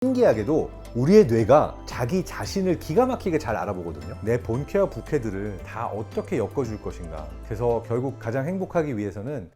신기하게도 우리의 뇌가 자기 자신을 기가 막히게 잘 알아보거든요. 내 본캐와 부캐들을 다 어떻게 엮어줄 것인가. 그래서 결국 가장 행복하기 위해서는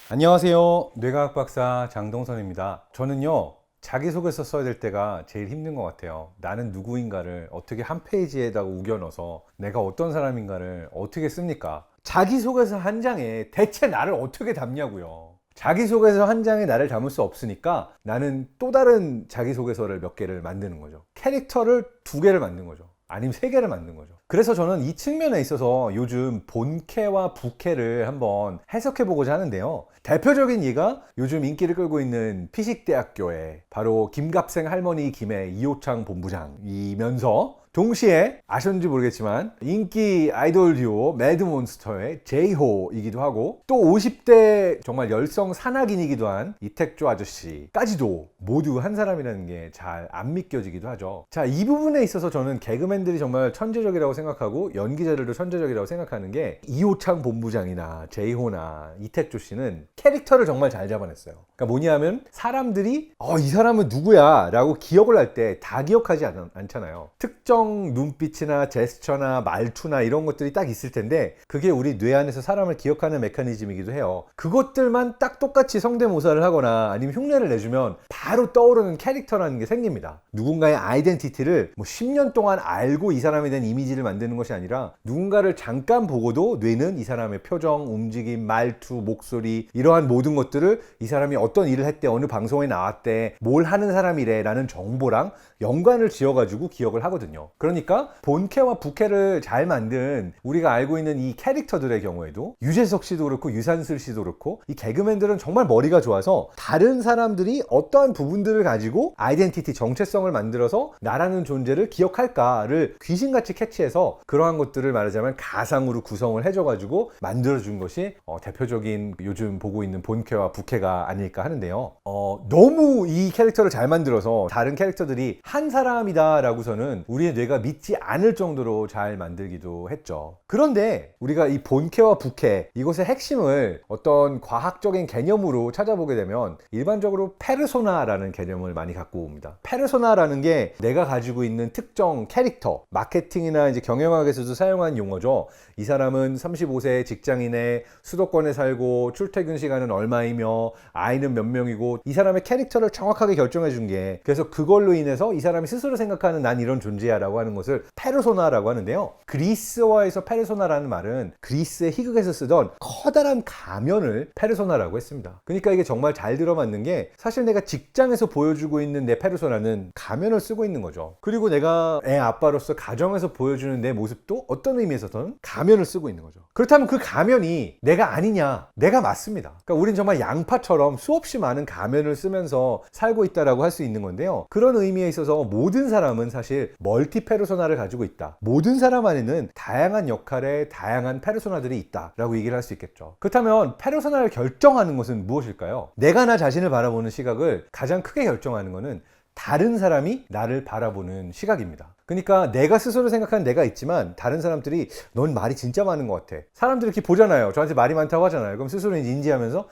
안녕하세요, 뇌과학 박사 장동선입니다. 저는요, 자기소개서 써야 될 때가 제일 힘든 것 같아요. 나는 누구인가를 어떻게 한 페이지에다가 우겨 넣어서 내가 어떤 사람인가를 어떻게 씁니까? 자기소개서 한 장에 대체 나를 어떻게 담냐고요. 자기소개서 한 장에 나를 담을 수 없으니까 나는 또 다른 자기소개서를 몇 개를 만드는 거죠. 캐릭터를 2개를 만든 거죠. 아니면 3개를 만든 거죠. 그래서 저는 이 측면에 있어서 요즘 본캐와 부캐를 한번 해석해 보고자 하는데요. 대표적인 예가 요즘 인기를 끌고 있는 피식대학교의 바로 김갑생 할머니 김의 이호창 본부장이면서 동시에 아셨는지 모르겠지만 인기 아이돌 듀오 매드몬스터의 제이호이기도 하고 또 50대 정말 열성 산악인이기도 한 이택조 아저씨까지도 모두 한 사람이라는 게 잘 안 믿겨지기도 하죠. 자, 이 부분에 있어서 저는 개그맨들이 정말 천재적이라고 생각하고 연기자들도 천재적이라고 생각하는 게 이호창 본부장이나 제이호나 이택조 씨는 캐릭터를 정말 잘 잡아냈어요. 그러니까 뭐냐면 사람들이 이 사람은 누구야 라고 기억을 할 때 다 기억하지 않잖아요. 특정 눈빛이나 제스처나 말투나 이런 것들이 딱 있을 텐데 그게 우리 뇌 안에서 사람을 기억하는 메커니즘이기도 해요. 그것들만 딱 똑같이 성대모사를 하거나 아니면 흉내를 내주면 바로 떠오르는 캐릭터라는 게 생깁니다. 누군가의 아이덴티티를 10년 동안 알고 이 사람에 대한 이미지를 만드는 것이 아니라 누군가를 잠깐 보고도 뇌는 이 사람의 표정, 움직임, 말투, 목소리 이러한 모든 것들을 이 사람이 어떤 일을 했대, 어느 방송에 나왔대, 뭘 하는 사람이래 라는 정보랑 연관을 지어가지고 기억을 하거든요. 그러니까 본캐와 부캐를 잘 만든 우리가 알고 있는 이 캐릭터들의 경우에도 유재석 씨도 그렇고 유산슬 씨도 그렇고 이 개그맨들은 정말 머리가 좋아서 다른 사람들이 어떠한 부분들을 가지고 아이덴티티, 정체성을 만들어서 나라는 존재를 기억할까를 귀신같이 캐치해서 그러한 것들을 말하자면 가상으로 구성을 해줘가지고 만들어준 것이 대표적인 요즘 보고 있는 본캐와 부캐가 아닐까 하는데요. 너무 이 캐릭터를 잘 만들어서 다른 캐릭터들이 한 사람이다 라고서는 우리의 뇌가 믿지 않을 정도로 잘 만들기도 했죠. 그런데 우리가 이 본캐와 부캐 이것의 핵심을 어떤 과학적인 개념으로 찾아보게 되면 일반적으로 페르소나라는 개념을 많이 갖고 옵니다. 페르소나라는 게 내가 가지고 있는 특정 캐릭터, 마케팅이나 이제 경영학에서도 사용한 용어죠. 이 사람은 35세 직장인에 수도권에 살고 출퇴근 시간은 얼마이며 아이는 몇 명이고 이 사람의 캐릭터를 정확하게 결정해 준 게 그래서 그걸로 인해서 이 사람이 스스로 생각하는 난 이런 존재야 라고 하는 것을 페르소나라고 하는데요. 그리스어에서 페르소나라는 말은 그리스의 희극에서 쓰던 커다란 가면을 페르소나라고 했습니다. 그러니까 이게 정말 잘 들어맞는 게 사실 내가 직장에서 보여주고 있는 내 페르소나는 가면을 쓰고 있는 거죠. 그리고 내가 애 아빠로서 가정에서 보여주는 내 모습도 어떤 의미에서든 가면을 쓰고 있는 거죠. 그렇다면 그 가면이 내가 아니냐? 내가 맞습니다. 그러니까 우린 정말 양파처럼 수없이 많은 가면을 쓰면서 살고 있다라고 할 수 있는 건데요. 그런 의미에 있어서 모든 사람은 사실 멀티 페르소나를 가지고 있다. 모든 사람 안에는 다양한 역할의 다양한 페르소나들이 있다라고 얘기를 할 수 있겠죠. 그렇다면 페르소나를 결정하는 것은 무엇일까요? 내가 나 자신을 바라보는 시각을 가장 크게 결정하는 것은 다른 사람이 나를 바라보는 시각입니다. 그러니까 내가 스스로 생각하는 내가 있지만 다른 사람들이 넌 말이 진짜 많은 것 같아. 사람들이 이렇게 보잖아요. 저한테 말이 많다고 하잖아요. 그럼 스스로 이제 인지하면서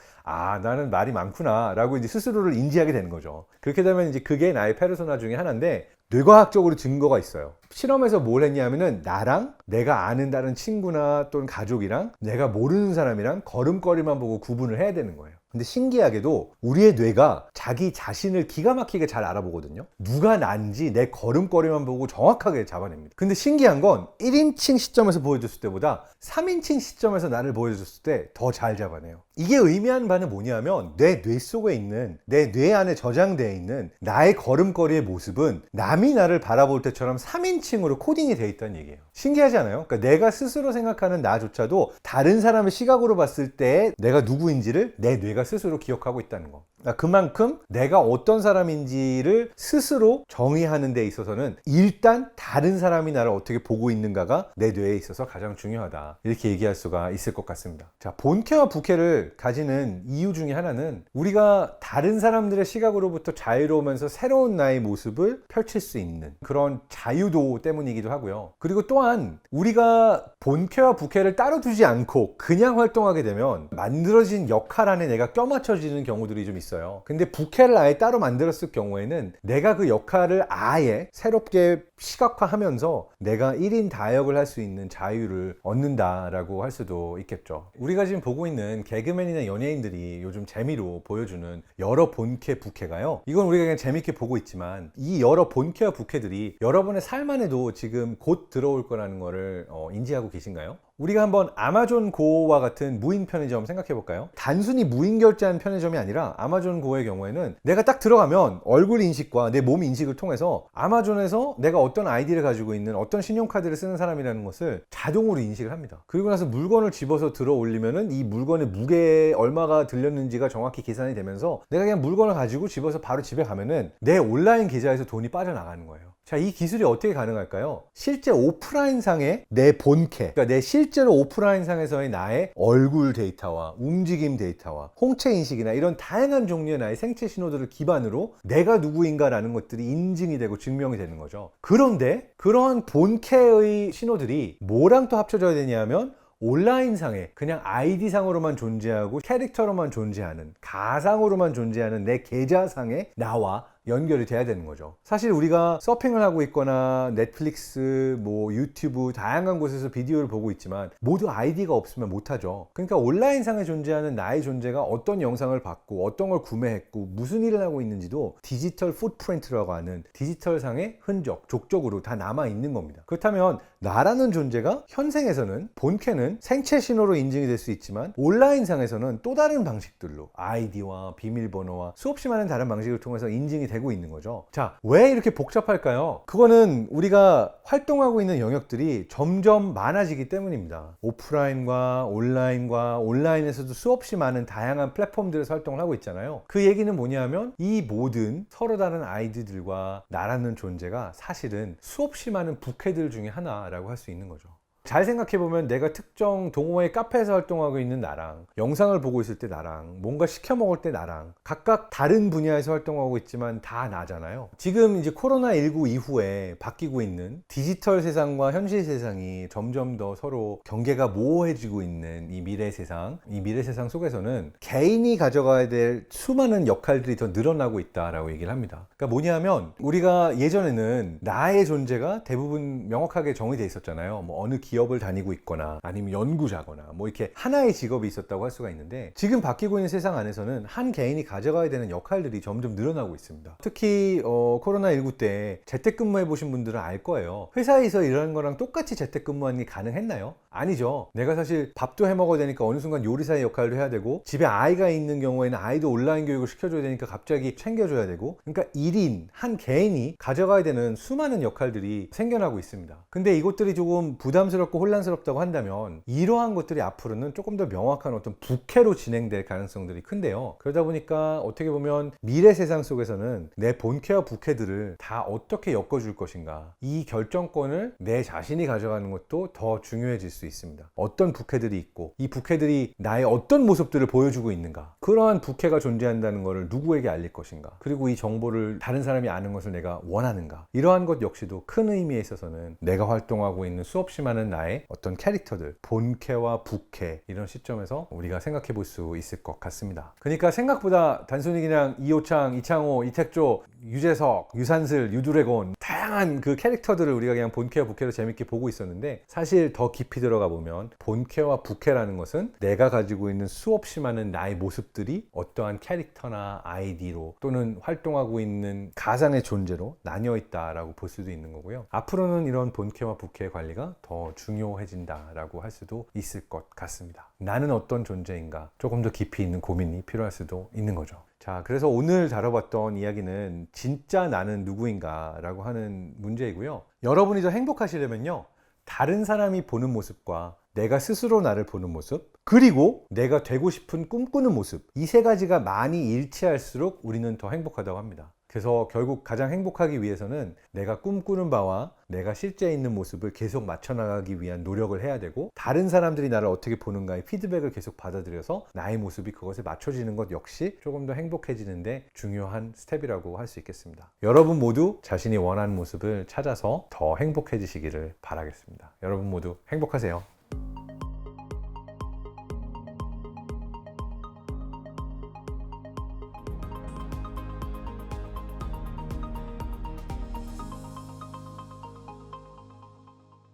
나는 말이 많구나 라고 이제 스스로를 인지하게 되는 거죠. 그렇게 되면 이제 그게 나의 페르소나 중에 하나인데 뇌과학적으로 증거가 있어요. 실험에서 뭘 했냐면은 나랑 내가 아는 다른 친구나 또는 가족이랑 내가 모르는 사람이랑 걸음걸이만 보고 구분을 해야 되는 거예요. 근데 신기하게도 우리의 뇌가 자기 자신을 기가 막히게 잘 알아보거든요. 누가 난지 내 걸음걸이만 보고 정확하게 잡아냅니다. 근데 신기한 건 1인칭 시점에서 보여줬을 때보다 3인칭 시점에서 나를 보여줬을 때 더 잘 잡아내요. 이게 의미하는 바는 뭐냐면 내 뇌 속에 있는 내 뇌 안에 저장되어 있는 나의 걸음걸이의 모습은 남이 나를 바라볼 때처럼 3인칭으로 코딩이 되어 있다는 얘기예요. 신기하지 않아요? 그러니까 내가 스스로 생각하는 나조차도 다른 사람의 시각으로 봤을 때 내가 누구인지를 내 뇌가 스스로 기억하고 있다는 거. 그만큼 내가 어떤 사람인지를 스스로 정의하는 데 있어서는 일단 다른 사람이 나를 어떻게 보고 있는가가 내 뇌에 있어서 가장 중요하다, 이렇게 얘기할 수가 있을 것 같습니다. 자, 본캐와 부캐를 가지는 이유 중에 하나는 우리가 다른 사람들의 시각으로부터 자유로우면서 새로운 나의 모습을 펼칠 수 있는 그런 자유도 때문이기도 하고요. 그리고 또한 우리가 본캐와 부캐를 따로 두지 않고 그냥 활동하게 되면 만들어진 역할 안에 내가 껴맞춰지는 경우들이 좀 있어요. 근데 부캐를 아예 따로 만들었을 경우에는 내가 그 역할을 아예 새롭게 시각화하면서 내가 1인 다역을 할 수 있는 자유를 얻는다라고 할 수도 있겠죠. 우리가 지금 보고 있는 개그맨이나 연예인들이 요즘 재미로 보여주는 여러 본캐, 부캐가요, 이건 우리가 그냥 재밌게 보고 있지만 이 여러 본캐와 부캐들이 여러분의 삶 안에도 지금 곧 들어올 거라는 거를 인지하고 계신가요? 우리가 한번 아마존 고와 같은 무인 편의점 생각해 볼까요? 단순히 무인 결제하는 편의점이 아니라 아마존 고의 경우에는 내가 딱 들어가면 얼굴 인식과 내 몸 인식을 통해서 아마존에서 내가 어떤 아이디를 가지고 있는 어떤 신용카드를 쓰는 사람이라는 것을 자동으로 인식을 합니다. 그리고 나서 물건을 집어서 들어 올리면은 이 물건의 무게에 얼마가 들렸는지가 정확히 계산이 되면서 내가 그냥 물건을 가지고 집어서 바로 집에 가면은 내 온라인 계좌에서 돈이 빠져나가는 거예요. 자, 이 기술이 어떻게 가능할까요? 실제 오프라인상의 내 본캐, 그러니까 내 실제로 오프라인상에서의 나의 얼굴 데이터와 움직임 데이터와 홍채 인식이나 이런 다양한 종류의 나의 생체 신호들을 기반으로 내가 누구인가라는 것들이 인증이 되고 증명이 되는 거죠. 그런데 그러한 본캐의 신호들이 뭐랑 또 합쳐져야 되냐면 온라인상에 그냥 아이디상으로만 존재하고 캐릭터로만 존재하는, 가상으로만 존재하는 내 계좌상에 나와 연결이 돼야 되는 거죠. 사실 우리가 서핑을 하고 있거나 넷플릭스, 유튜브 다양한 곳에서 비디오를 보고 있지만 모두 아이디가 없으면 못하죠. 그러니까 온라인상에 존재하는 나의 존재가 어떤 영상을 봤고 어떤 걸 구매했고 무슨 일을 하고 있는지도 디지털 풋프린트라고 하는 디지털상의 흔적, 족적으로 다 남아 있는 겁니다. 그렇다면 나라는 존재가 현생에서는, 본캐는 생체 신호로 인증이 될 수 있지만 온라인상에서는 또 다른 방식들로 아이디와 비밀번호와 수없이 많은 다른 방식을 통해서 인증이 되고 있는 거죠. 자, 왜 이렇게 복잡할까요? 그거는 우리가 활동하고 있는 영역들이 점점 많아지기 때문입니다. 오프라인과 온라인과 온라인에서도 수없이 많은 다양한 플랫폼들에서 활동을 하고 있잖아요. 그 얘기는 뭐냐면 이 모든 서로 다른 아이디들과 나라는 존재가 사실은 수없이 많은 부캐들 중에 하나라고 할 수 있는 거죠. 잘 생각해보면 내가 특정 동호회 카페에서 활동하고 있는 나랑, 영상을 보고 있을 때 나랑, 뭔가 시켜 먹을 때 나랑 각각 다른 분야에서 활동하고 있지만 다 나잖아요. 지금 이제 코로나19 이후에 바뀌고 있는 디지털 세상과 현실 세상이 점점 더 서로 경계가 모호해지고 있는 이 미래 세상, 이 미래 세상 속에서는 개인이 가져가야 될 수많은 역할들이 더 늘어나고 있다라고 얘기를 합니다. 그러니까 뭐냐면 우리가 예전에는 나의 존재가 대부분 명확하게 정의돼 있었잖아요. 어느 기업을 다니고 있거나 아니면 연구자거나 이렇게 하나의 직업이 있었다고 할 수가 있는데, 지금 바뀌고 있는 세상 안에서는 한 개인이 가져가야 되는 역할들이 점점 늘어나고 있습니다. 특히 코로나19 때 재택근무해 보신 분들은 알 거예요. 회사에서 일하는 거랑 똑같이 재택근무하는 게 가능했나요? 아니죠. 내가 사실 밥도 해 먹어야 되니까 어느 순간 요리사의 역할도 해야 되고, 집에 아이가 있는 경우에는 아이도 온라인 교육을 시켜줘야 되니까 갑자기 챙겨줘야 되고, 그러니까 1인 한 개인이 가져가야 되는 수많은 역할들이 생겨나고 있습니다. 근데 이것들이 조금 부담스럽고 혼란스럽다고 한다면 이러한 것들이 앞으로는 조금 더 명확한 어떤 부캐로 진행될 가능성들이 큰데요. 그러다 보니까 어떻게 보면 미래 세상 속에서는 내 본캐와 부캐들을 다 어떻게 엮어줄 것인가, 이 결정권을 내 자신이 가져가는 것도 더 중요해질 수 있습니다. 어떤 부캐들이 있고 이 부캐들이 나의 어떤 모습들을 보여주고 있는가, 그러한 부캐가 존재한다는 것을 누구에게 알릴 것인가, 그리고 이 정보를 다른 사람이 아는 것을 내가 원하는가, 이러한 것 역시도 큰 의미에 있어서는 내가 활동하고 있는 수없이 많은 나의 어떤 캐릭터들, 본캐와 부캐, 이런 시점에서 우리가 생각해 볼 수 있을 것 같습니다. 그러니까 생각보다 단순히 그냥 이호창, 이창호, 이택조, 유재석, 유산슬, 유드래곤 다양한 그 캐릭터들을 우리가 그냥 본캐와 부캐로 재밌게 보고 있었는데, 사실 더 깊이 들어가 보면 본캐와 부캐라는 것은 내가 가지고 있는 수없이 많은 나의 모습들이 어떠한 캐릭터나 아이디로 또는 활동하고 있는 가상의 존재로 나뉘어 있다라고 볼 수도 있는 거고요. 앞으로는 이런 본캐와 부캐의 관리가 더 중요해진다라고 할 수도 있을 것 같습니다. 나는 어떤 존재인가, 조금 더 깊이 있는 고민이 필요할 수도 있는 거죠. 자, 그래서 오늘 다뤄봤던 이야기는 진짜 나는 누구인가 라고 하는 문제이고요. 여러분이 더 행복하시려면요, 다른 사람이 보는 모습과 내가 스스로 나를 보는 모습, 그리고 내가 되고 싶은 꿈꾸는 모습, 이 세 가지가 많이 일치할수록 우리는 더 행복하다고 합니다. 그래서 결국 가장 행복하기 위해서는 내가 꿈꾸는 바와 내가 실제 있는 모습을 계속 맞춰나가기 위한 노력을 해야 되고, 다른 사람들이 나를 어떻게 보는가의 피드백을 계속 받아들여서 나의 모습이 그것에 맞춰지는 것 역시 조금 더 행복해지는데 중요한 스텝이라고 할 수 있겠습니다. 여러분 모두 자신이 원하는 모습을 찾아서 더 행복해지시기를 바라겠습니다. 여러분 모두 행복하세요.